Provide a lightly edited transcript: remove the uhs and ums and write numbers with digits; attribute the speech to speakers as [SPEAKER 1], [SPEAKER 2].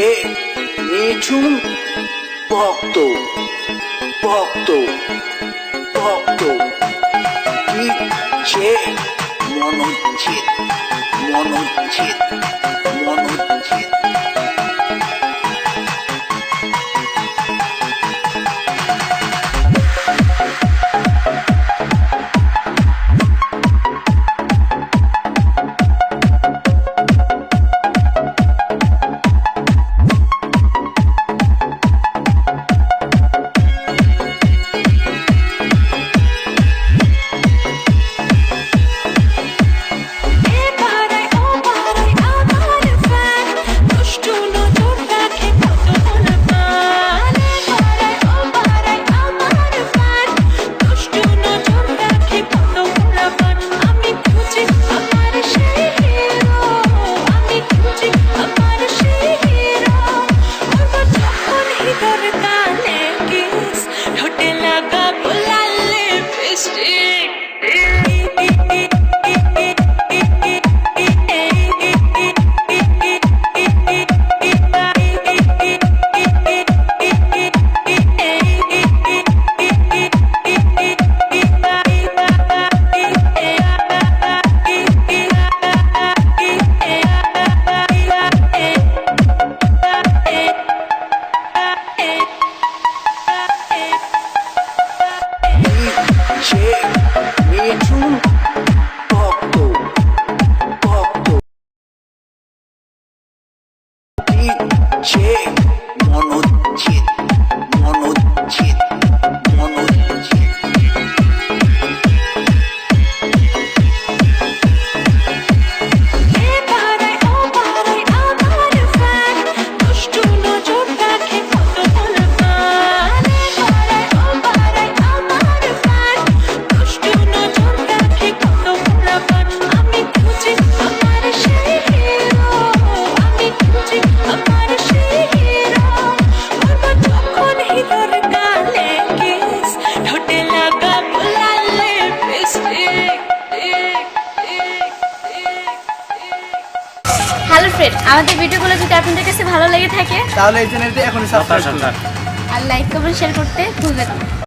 [SPEAKER 1] ইচ্ছে নিঝুম ভক্ত ভক্ত ভক্ত ইচ্ছে মনোচ্ছেদ মনোচ্ছেদ মনোচ্ছেদ নিঝুম ভক্ত ভক্ত ইচ্ছে মনোচ্ছেদ মনোচ্ছেদ মনোচ্ছেদ
[SPEAKER 2] হ্যালো ফ্রেন্ড, আমাদের ভিডিওগুলো যদি আপনাদের কাছে ভালো লেগে থাকে
[SPEAKER 3] তাহলে এই চ্যানেলটি এখনই সাবস্ক্রাইব করুন
[SPEAKER 2] আর লাইক কমেন্ট শেয়ার করতে ভুলবেন না।